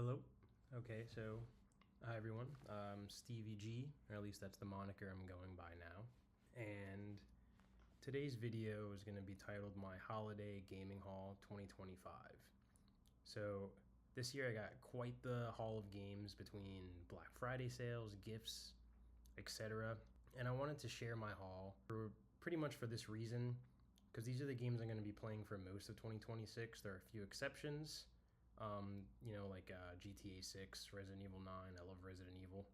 Hello. Okay, so hi everyone. Stevie G, or at least that's the moniker I'm going by now. And today's video is going to be titled My Holiday Gaming Haul 2025. So this year I got quite the haul of games between Black Friday sales, gifts, etc. And I wanted to share my haul pretty much for this reason, because these are the games I'm going to be playing for most of 2026. There are a few exceptions. Like GTA 6, Resident Evil 9. I love Resident Evil.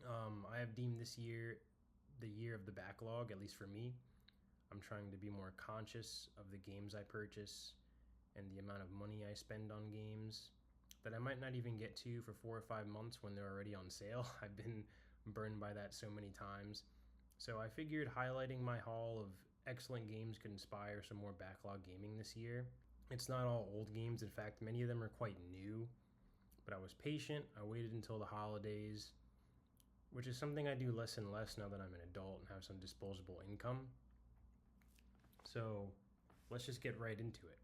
I have deemed this year the year of the backlog, at least for me. I'm trying to be more conscious of the games I purchase and the amount of money I spend on games that I might not even get to for 4 or 5 months when they're already on sale. I've been burned by that so many times. So I figured highlighting my haul of excellent games could inspire some more backlog gaming this year. It's not all old games. In fact, many of them are quite new. But I was patient. I waited until the holidays, which is something I do less and less now that I'm an adult and have some disposable income. So let's just get right into it.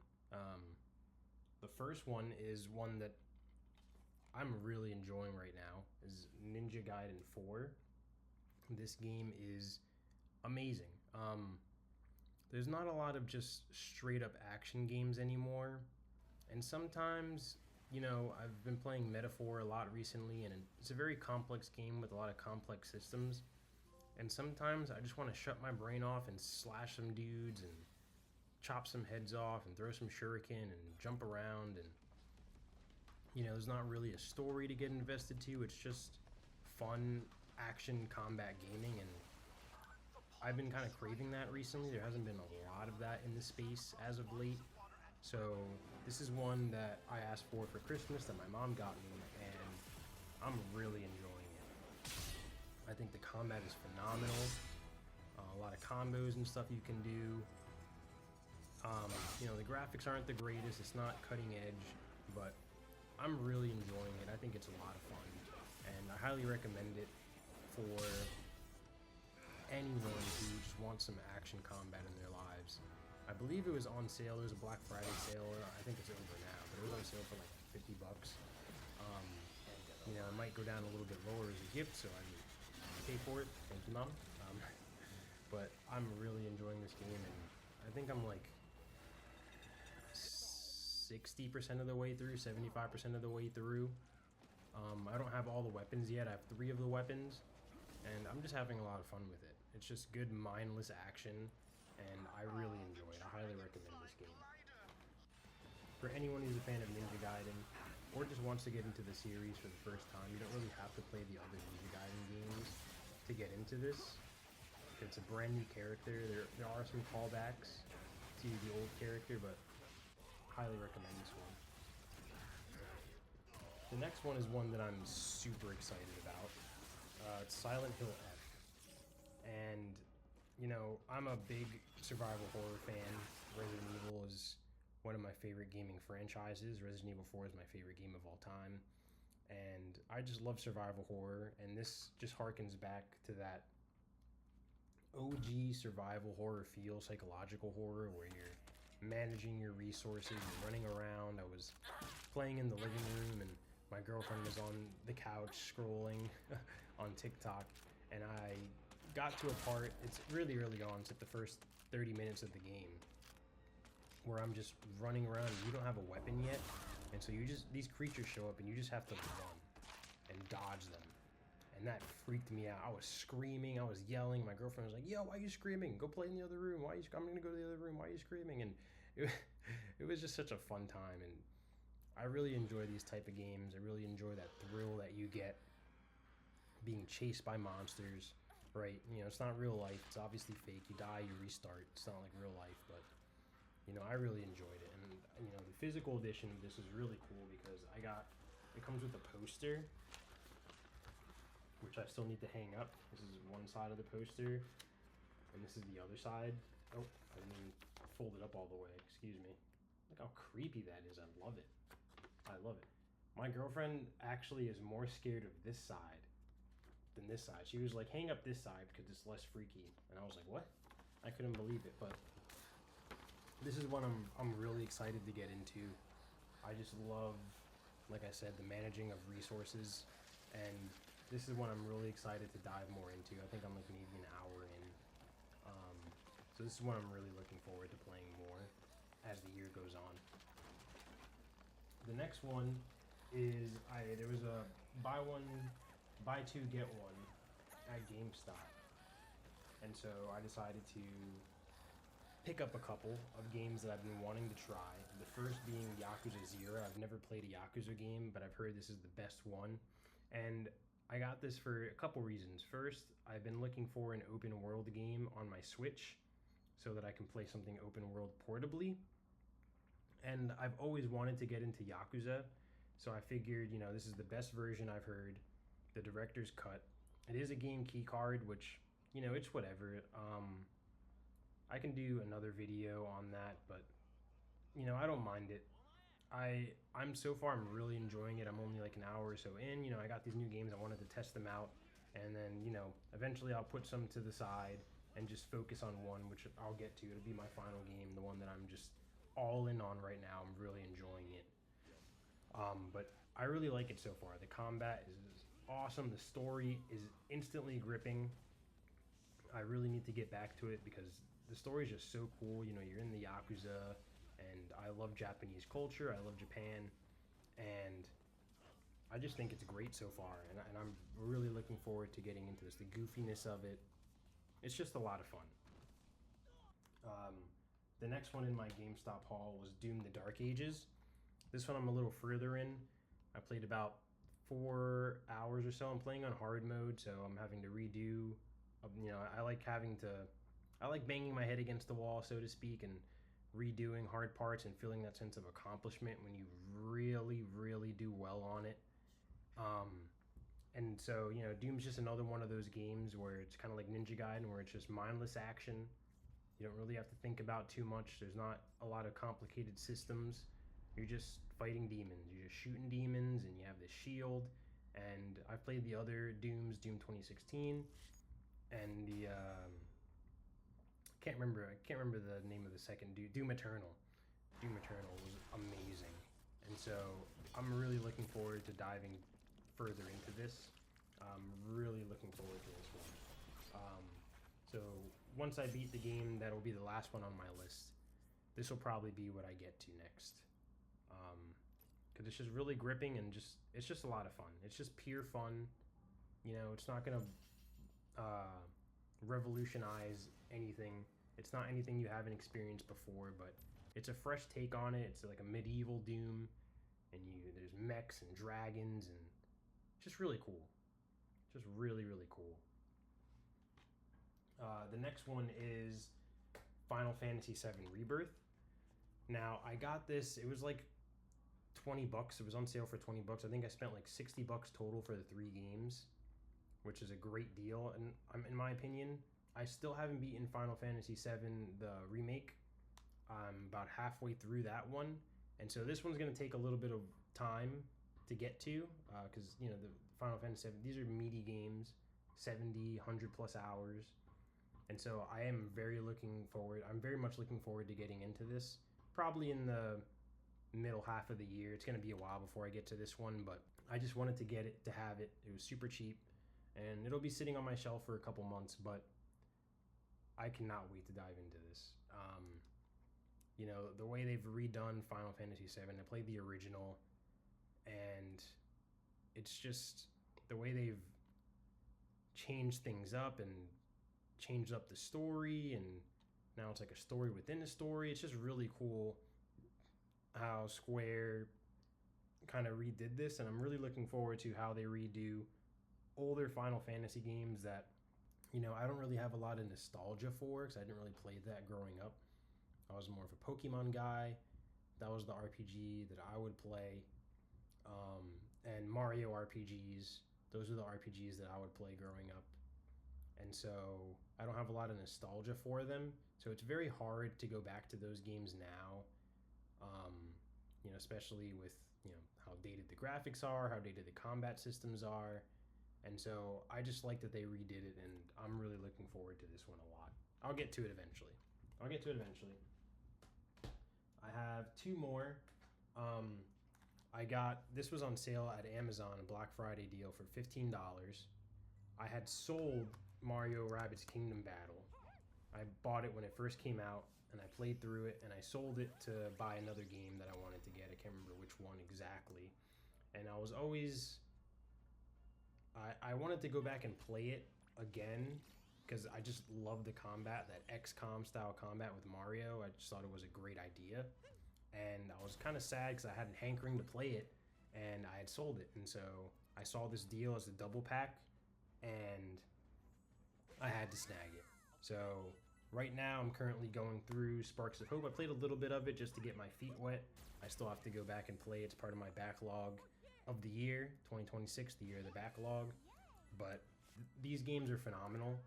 The first one is one that I'm really enjoying right now, is Ninja Gaiden 4. This game is amazing. There's not a lot of just straight up action games anymore. And sometimes, I've been playing Metaphor a lot recently, and it's a very complex game with a lot of complex systems. And sometimes I just want to shut my brain off and slash some dudes and chop some heads off and throw some shuriken and jump around. And, there's not really a story to get invested to. It's just fun action combat gaming, and I've been kind of craving that recently. There hasn't been a lot of that in the space as of late. So this is one that I asked for Christmas that my mom got me, and I'm really enjoying it. I think the combat is phenomenal. A lot of combos and stuff you can do. The graphics aren't the greatest. It's not cutting edge, but I'm really enjoying it. I think it's a lot of fun, and I highly recommend it for anyone who just wants some action combat in their lives. I believe it was on sale. There was a Black Friday sale. I think it's over now, but it was on sale for like $50. It might go down a little bit lower as a gift, so I would pay for it. Thank you, Mom. But I'm really enjoying this game, and I think I'm like 60% of the way through, 75% of the way through. I don't have all the weapons yet. I have 3 of the weapons, and I'm just having a lot of fun with it. It's just good mindless action, and I really enjoy it. I highly recommend this game. For anyone who's a fan of Ninja Gaiden, or just wants to get into the series for the first time, you don't really have to play the other Ninja Gaiden games to get into this. It's a brand new character. There are some callbacks to the old character, but highly recommend this one. The next one is one that I'm super excited about. It's Silent Hill F. And, I'm a big survival horror fan. Resident Evil is one of my favorite gaming franchises. Resident Evil 4 is my favorite game of all time. And I just love survival horror, and this just harkens back to that OG survival horror feel, psychological horror, where you're managing your resources, you're running around. I was playing in the living room, and my girlfriend was on the couch scrolling on TikTok, and I got to a part, it's really early on, it's at the first 30 minutes of the game, where I'm just running around and you don't have a weapon yet, and so these creatures show up and you just have to run and dodge them. And that freaked me out. I was screaming, I was yelling. My girlfriend was like, "Yo, why are you screaming? Go play in the other room. I'm gonna go to the other room. Why are you screaming?" And it was just such a fun time, and I really enjoy these type of games. I really enjoy that thrill that you get being chased by monsters, right? It's not real life. It's obviously fake. You die, you restart. It's not like real life, but I really enjoyed it. And the physical edition of this is really cool because it comes with a poster, which I still need to hang up. This is one side of the poster, and this is the other side. Oh, I didn't even fold it up all the way. Excuse me. Look how creepy that is. I love it. I love it. My girlfriend actually is more scared of this side than this side. She was like, hang up this side because it's less freaky. And I was like, what? I couldn't believe it. But this is one I'm really excited to get into. I just love like I said, the managing of resources, and this is one I'm really excited to dive more into. I think I'm like maybe an hour in. So this is one I'm really looking forward to playing more as the year goes on. The next one is there was a buy two get one at GameStop, and so I decided to pick up a couple of games that I've been wanting to try. The first being Yakuza 0. I've never played a Yakuza game, but I've heard this is the best one, and I got this for a couple reasons. First, I've been looking for an open world game on my Switch so that I can play something open world portably. And I've always wanted to get into Yakuza, so I figured, this is the best version I've heard, the director's cut. It is a game key card, which, it's whatever. I can do another video on that, but, I don't mind it. I'm so far, I'm really enjoying it. I'm only like an hour or so in. I got these new games. I wanted to test them out, and then eventually I'll put some to the side and just focus on one, which I'll get to. It'll be my final game, the one that I'm just all in on right now. I'm really enjoying it. But I really like it so far. The combat is awesome. The story is instantly gripping. I really need to get back to it because the story is just so cool. You're in the Yakuza, and I love Japanese culture. I love Japan, and I just think it's great so far. And I'm really looking forward to getting into this. The goofiness of it. It's just a lot of fun. The next one in my GameStop haul was Doom: The Dark Ages. This one I'm a little further in. I played about 4 hours or so. I'm playing on hard mode, so I'm having to redo. I like banging my head against the wall, so to speak, and redoing hard parts and feeling that sense of accomplishment when you really, really do well on it. And so, Doom's just another one of those games where it's kind of like Ninja Gaiden, where it's just mindless action. You don't really have to think about too much. There's not a lot of complicated systems. You're just fighting demons. You're just shooting demons, and you have this shield. And I've played the other Dooms, Doom 2016, and the can't remember the name of the second Doom Eternal. Doom Eternal was amazing, and so I'm really looking forward to diving further into this. I'm really looking forward to this one. So once I beat the game, that'll be the last one on my list. This will probably be what I get to next, because it's just really gripping and it's just a lot of fun. It's just pure fun. It's not gonna revolutionize anything. It's not anything you haven't experienced before, but it's a fresh take on it. It's like a medieval Doom, and there's mechs and dragons, and just really cool. Just really, really cool. The next one is Final Fantasy VII Rebirth. Now, I got this, it was like $20. It was on sale for $20. I think I spent like $60 total for the 3 games, which is a great deal. And in my opinion, I still haven't beaten Final Fantasy VII, the remake. I'm about halfway through that one. And so this one's going to take a little bit of time to get to, because, the Final Fantasy VII, these are meaty games, 70, 100 plus hours. And so I'm very much looking forward to getting into this. Probably in the middle half of the year. It's going to be a while before I get to this one, but I just wanted to get it, to have it. It was super cheap, and it'll be sitting on my shelf for a couple months, but I cannot wait to dive into this. The way they've redone Final Fantasy VII, I played the original, and it's just the way they've changed things up and changed up the story, and now it's like a story within a story. It's just really cool how Square kind of redid this, and I'm really looking forward to how they redo older Final Fantasy games that, I don't really have a lot of nostalgia for, because I didn't really play that growing up. I was more of a Pokemon guy. That was the RPG that I would play. And Mario RPGs, those are the RPGs that I would play growing up. And so I don't have a lot of nostalgia for them. So it's very hard to go back to those games now, especially with, how dated the graphics are, how dated the combat systems are. And so I just like that they redid it, and I'm really looking forward to this one a lot. I'll get to it eventually. I have 2 more. This was on sale at Amazon, a Black Friday deal for $15. I had sold Mario+rabbids Kingdom Battle. I bought it when it first came out, and I played through it, and I sold it to buy another game that I wanted to get. I can't remember which one exactly. And I was always... I wanted to go back and play it again, because I just love the combat, that XCOM style combat with Mario. I just thought it was a great idea. And I was kind of sad because I had a hankering to play it, and I had sold it. And so I saw this deal as a double pack, and I had to snag it. So right now I'm currently going through Sparks of Hope. I played a little bit of it just to get my feet wet. I still have to go back and play. It's part of my backlog of the year, 2026, the year of the backlog. But these games are phenomenal.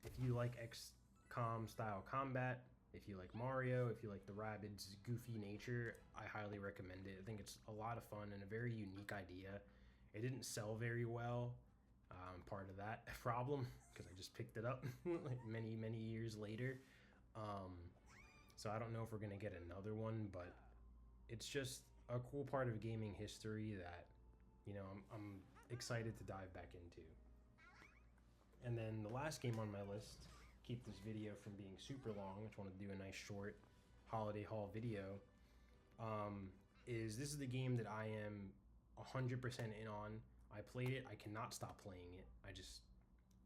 If you like XCOM style combat, if you like Mario, if you like the Rabbids' goofy nature, I highly recommend it. I think it's a lot of fun and a very unique idea. It didn't sell very well. Part of that problem, because I just picked it up like many years later. So I don't know if we're going to get another one, but it's just a cool part of gaming history that, you know, I'm excited to dive back into. And then the last game on my list, keep this video from being super long, I just want to do a nice short holiday haul video, this is the game that I am 100% in on. I played it, I cannot stop playing it.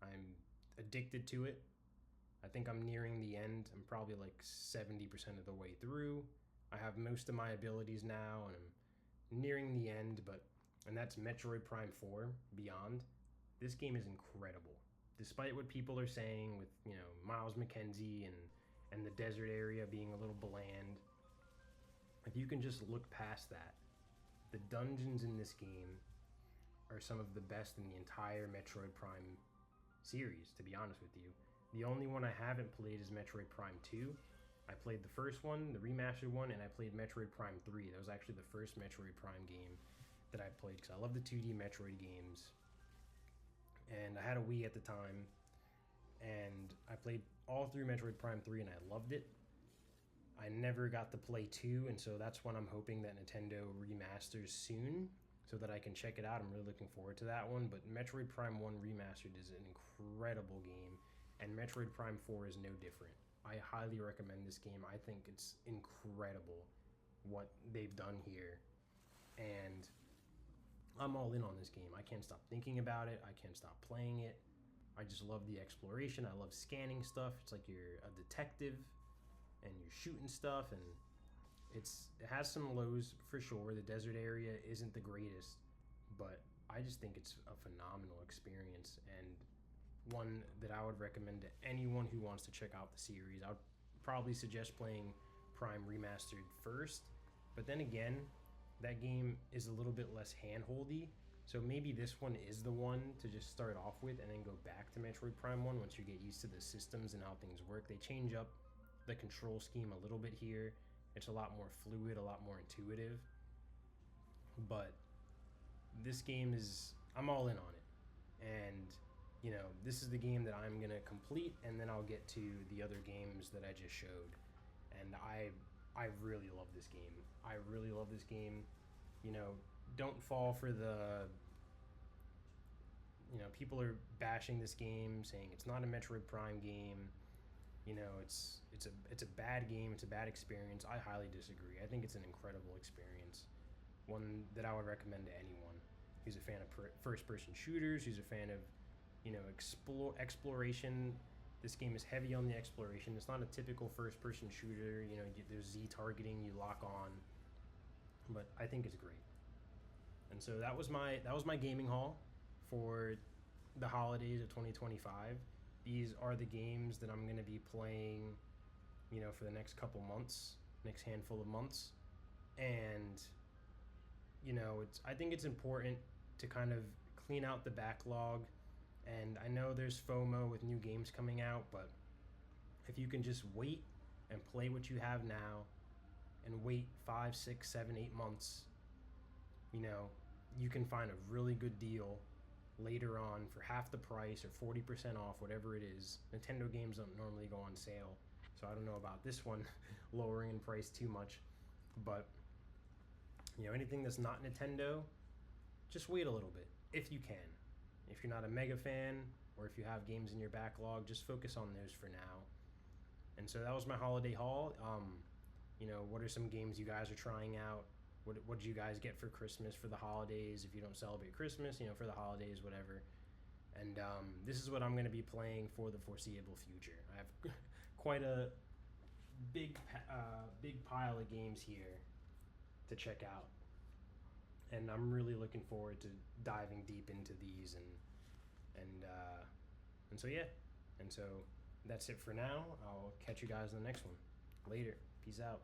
I'm addicted to it. I think I'm nearing the end. I'm probably like 70% of the way through. I have most of my abilities now, and I'm nearing the end, and that's Metroid Prime 4 Beyond. This game is incredible. Despite what people are saying with, you know, Miles McKenzie and the desert area being a little bland, if you can just look past that, the dungeons in this game are some of the best in the entire Metroid Prime series, to be honest with you. The only one I haven't played is Metroid Prime 2. I played the first one, the remastered one, and I played Metroid Prime 3. That was actually the first Metroid Prime game that I played, because I love the 2D Metroid games. And I had a Wii at the time, and I played all through Metroid Prime 3, and I loved it. I never got to play 2, and so that's when I'm hoping that Nintendo remasters soon, so that I can check it out. I'm really looking forward to that one. But Metroid Prime 1 Remastered is an incredible game, and Metroid Prime 4 is no different. I highly recommend this game. I think it's incredible what they've done here, and I'm all in on this game. I can't stop thinking about it. I can't stop playing it. I just love the exploration. I love scanning stuff. It's like you're a detective and you're shooting stuff, and it has some lows for sure. The desert area isn't the greatest, but I just think it's a phenomenal experience, and one that I would recommend to anyone who wants to check out the series. I would probably suggest playing Prime Remastered first, but then again, that game is a little bit less hand-holdy, so maybe this one is the one to just start off with and then go back to Metroid Prime 1 once you get used to the systems and how things work. They change up the control scheme a little bit here. It's a lot more fluid, a lot more intuitive, but this game I'm all in on it. And, you know, this is the game that I'm going to complete, and then I'll get to the other games that I just showed. And I really love this game. I really love this game. You know, don't fall for the, you know, people are bashing this game, saying it's not a Metroid Prime game. You know, it's a bad game. It's a bad experience. I highly disagree. I think it's an incredible experience, one that I would recommend to anyone who's a fan of first-person shooters, who's a fan of, you know, exploration. This game is heavy on the exploration. It's not a typical first-person shooter. You know, there's Z targeting, you lock on, but I think it's great. And so that was my gaming haul for the holidays of 2025. These are the games that I'm going to be playing, you know, for the next couple months, next handful of months. And, you know, I think it's important to kind of clean out the backlog. And I know there's FOMO with new games coming out, but if you can just wait and play what you have now and wait 5, 6, 7, 8 months, you know, you can find a really good deal later on for half the price or 40% off, whatever it is. Nintendo games don't normally go on sale, so I don't know about this one lowering in price too much, but anything that's not Nintendo, just wait a little bit if you can. If you're not a mega fan, or if you have games in your backlog, just focus on those for now. And so that was my holiday haul. What are some games you guys are trying out? What did you guys get for Christmas, for the holidays? If you don't celebrate Christmas, for the holidays, whatever. And this is what I'm going to be playing for the foreseeable future. I have quite a big pile of games here to check out, and I'm really looking forward to diving deep into these and so yeah, and so that's it for now. I'll catch you guys in the next one. Later. Peace out.